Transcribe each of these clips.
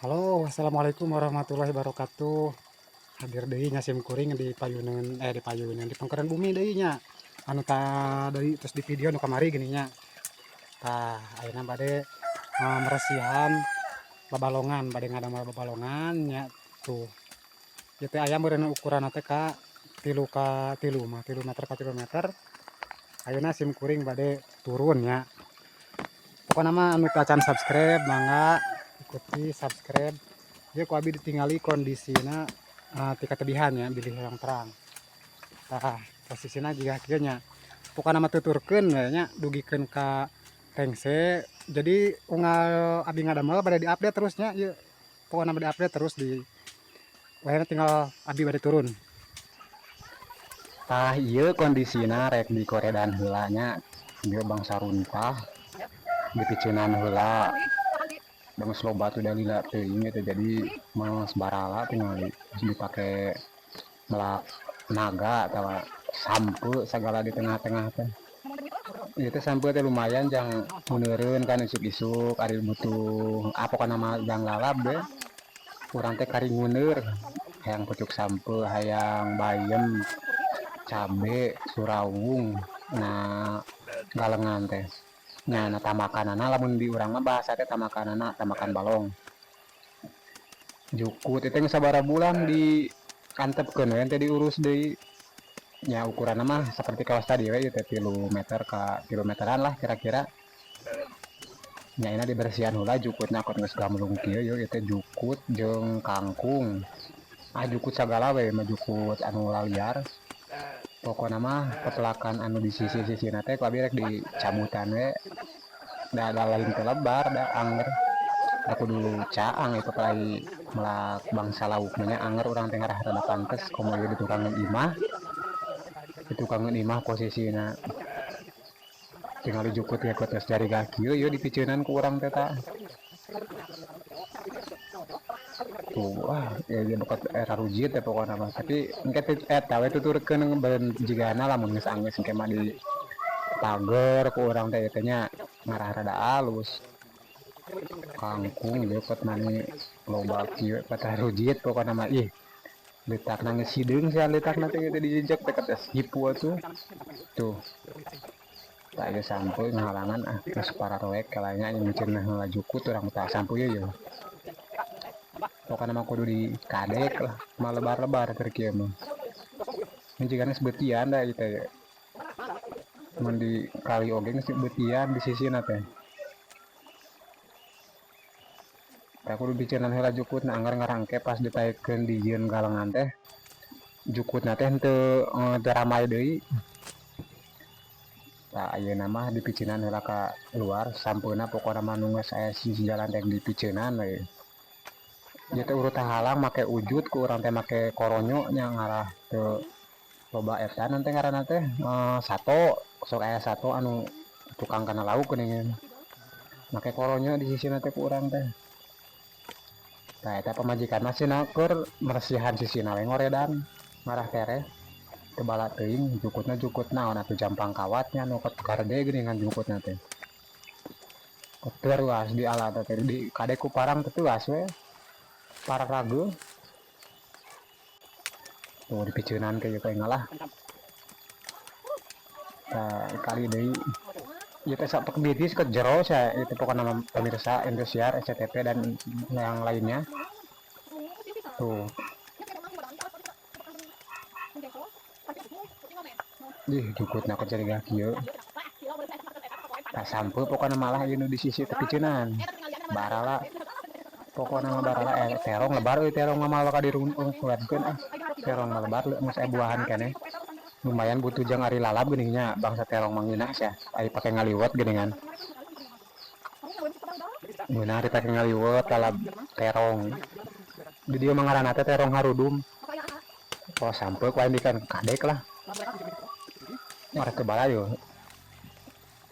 Halo, assalamualaikum warahmatullahi wabarakatuh. Hadir deui nya sim kuring di pangkaran bumi deui nya. Anu deui terus di video nu kamari gini nya. Ayeuna bade meresihan babalongan, bade ngadamel babalongan nya tuh. Ieu teh aya meureun ukuranna teh ka 3 meter ka 3 meter. Ayeuna sim kuring bade turun nya. Pokona mah anu teu acan subscribe mangga ikuti subscribe. Dia ku abi ditingali kondisina ti katebihan ya bilih yang terang. Posisina juga kieu nya. Pokona mah tuturkeun we nya dugikeun ka rengse. Jadi unggal abi ngadamel bade diupdate terus nya ieu. Pokona bade update terus di wayana tinggal abi bade turun. Ieu kondisina rek di koredan heula nya ieu bangsa runtah dipiceunan heula geus loba tu dalila teuing gitu jadi males barala tinggal dipake melak naga atau sampe segala di tengah-tengah teh. Ieu teh sampe teh lumayan jang muneureun kan isuk-isuk ari butuh pokona mah jang lalab deh. Urang teh kari nguneur hayang pucuk sampe, hayang bayem, cabe, surawung, nah galengan teh. Nya na tamakanana lamun di urang mah bahasa teh tamakanana tamakan balong. Jukut itu sabara bulan di antepkeun we teh diurus deui. Nya ukuranna mah seperti kawas tadi we teh 3 meter ka 3 meteran lah kira-kira. Nya ina dibersihan heula jukutna kot geus gamlung kieu ieu teh jukut jeung kangkung. Jukut sagala we mah jukut anu laliar. Pokona mah petelakan anu di sisi-sisina teh ku abi rek dicabutan we. Da lain teu lebar da anger. Aku dulu caang itu kali melak bangsa lauknya nya anger urang teh ngarah rada pantes komo ieu di tukangan imah. Di tukangan imah posisina tinggal dijukut ya ke tes jari kaki ieu dipiceunan ku urang teh tah. Tuh ya bekat era rujit ya pokoknya mah tapi engke eta we tuturkeun beun jigana lamun geus anggeus engke mah di pager ku urang teh teh nya ngarah rada alus kangkung deket mani loba kieu patah rujit pokoknya mah ih letak nangis hideung sia letak nanti teh dijejak teh kata hipu atuh tuh tak ada sampai ngalangan geus pararoek kalanya yang miceunna heula jukut urang teh sampai ieu pokoknya mah kudu di kadek lah mah lebar-lebar keur kieu mah mun jigana sebetian da ieu teh mun di kali oge geus sebetian di sisina teh aku kudu biceunnan heula jukutna anggar ngarangke pas ditaikeun di jieun galengan teh jukutna teh henteu ramai deui. Ayeuna mah dipiceunan heula ka luar sampeuna pokona mah nu geus aya sisi jalan teh dipiceunan we. Ieu teh urut halang make ujut ku urang teh make koronyo nya ngarah teu loba eta naon teh ngaranna teh sato sok aya sato anu tukang kana lauk geuningan make koronyo di sisina teh ku urang teh. Eta pamajikan mah cenah keur meresihan sisina we ngoredan ngarah tereh teu bala teuing jukut naon atuh jampang kawatnya nu karede geuningan jukutna teh. Teuas di alat teh di kadek ku parang teh teuas we. Para ragu tuh dipiceunan ke ieu ngalah. Kali deui ieu teh sapak bidis ke jero saya itu pokoknya pemirsa Indosiar, SCTV dan yang lainnya. Tuh. Jukutna keur jadi kieu. Sampai pokoknya malah ini di sisi tepiceunan. Barala pokoknya mah barala terong lebar euy terong mah malah ka dirungkeun terong lebar geus aya buahan keneh. Lumayan butuh jang ari lalab geuninnya bangsa terong manginah sia ari pake ngaliwet geuningan. Meunah ari pake ngaliwet lalab terong. Di dieu mah ngaranna teh terong harudum. Oh sampai ku aing bikin kadek lah. Marah teu bala yo.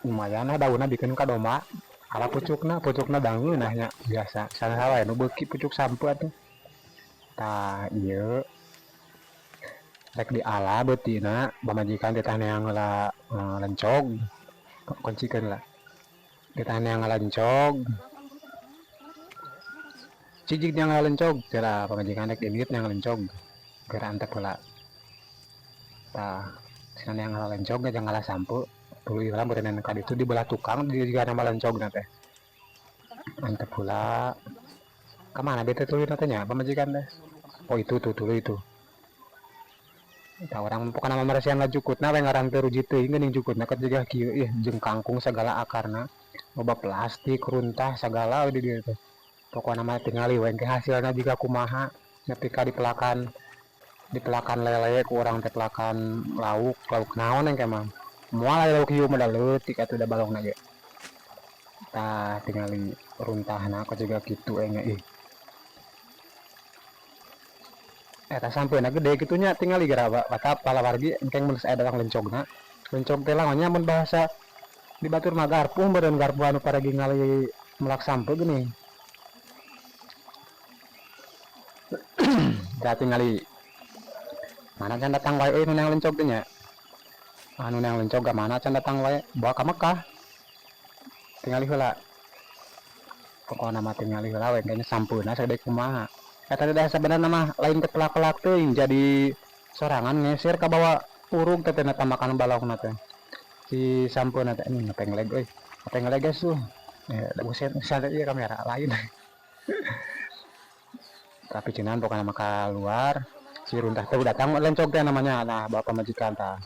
Lumayan lah daunna bikin ka domba. Ala pucukna dangeunah nya biasa. Saha wae nu beuki pucuk sampe atuh. Ieu rek di ala beutina pamajikan teh neang heula lencog. Kuncikeun lah. Kita neang lencog. cicik yang ngalencog cara pamajikan dek edit yang ngalencog gara antep pula tah sinan yang ngalencog aja ngalah sampo tuluy urang berenang ka ditu di belah tukang di juga nama lencog teh antep pula kemana bete tuluy tanya pamajikan teh oh itu tuh tuluy itu tah orang pokoknya nama marasian lah jukutna we ngarang teh ruji teuing geuning jukutna ket juga kieu ih jeung kangkung segala akarna loba plastik runtah segala di dieu teh pokoknya mah tinggali we engke hasilna juga kumaha nepi ka di pelakan lele ku urang teh pelakan lauk naon engke mah moal lauk hieu mah da leutik atuh da balongna ge tah tingali runtahna kok juga kitu engke ih eta sampeuna gede kitunya tingali gara bata palawargi engkeng mun aya dalang lencogna lencog teh lawannya mun bahasa di batur mah garpu meureun garpu anu paragi ngali melak sampe geuning da tingali mana can datang wae nu nang lencog teh nya anu nang lencog ka mana can datang wae bawa ka Mekah tingali heula pokona mah tingali heula we kayaknya sampeuna sagede kumaha eta teh sebenarnya mah lain ke pelak-pelak teuing jadi sorangan ngeser ka bawah urug teh na tamakan balongna teh si sampeuna teh ngepeng leg euy ngepeng leg guys tuh da buset sadar ieu kamera lain tapi cenah pokona mah keluar si runtah teh datang lencog teh namanya nah bapak majikan tah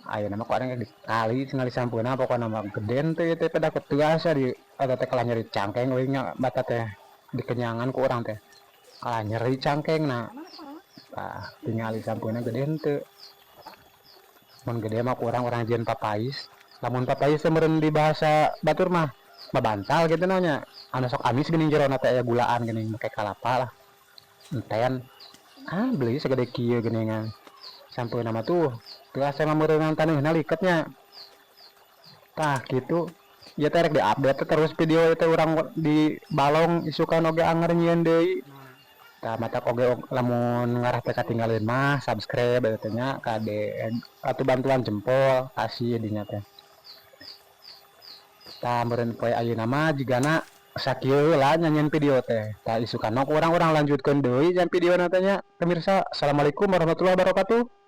ayeuna mah ku ada kali tinggal sampeuna pokona mah geden teh teh pada ketuasa di ada teh kalah nyeri cangkeng euy nya bata teh dikenyangan ku urang teh kalah nyeri cangkengna tah tingali sampeuna geden teu mun gede mah ku urang jieun papais lamun papais teh meureun di bahasa batur mah babantal gitu nanya anu sok amis geuning jerona teh aya gulaan geuning make kalapa lah enten beli segede kieu geuningan sampeuna mah tuh teu asa mameureunan taneuhna liketnya tah gitu ya teh rek di-update terus video itu urang di balong isukan oge anger nyieun deui tah matak oge lamun ngarah teh katinggaleun mah subscribe eta teh nya kade atuh bantuan jempol kasih dinya teh tah meureun poe ayeuna mah jigana sakieu heula nyanyian video teh tah isukan urang lanjutkeun deui jan videona teh nya pemirsa assalamualaikum warahmatullahi wabarakatuh.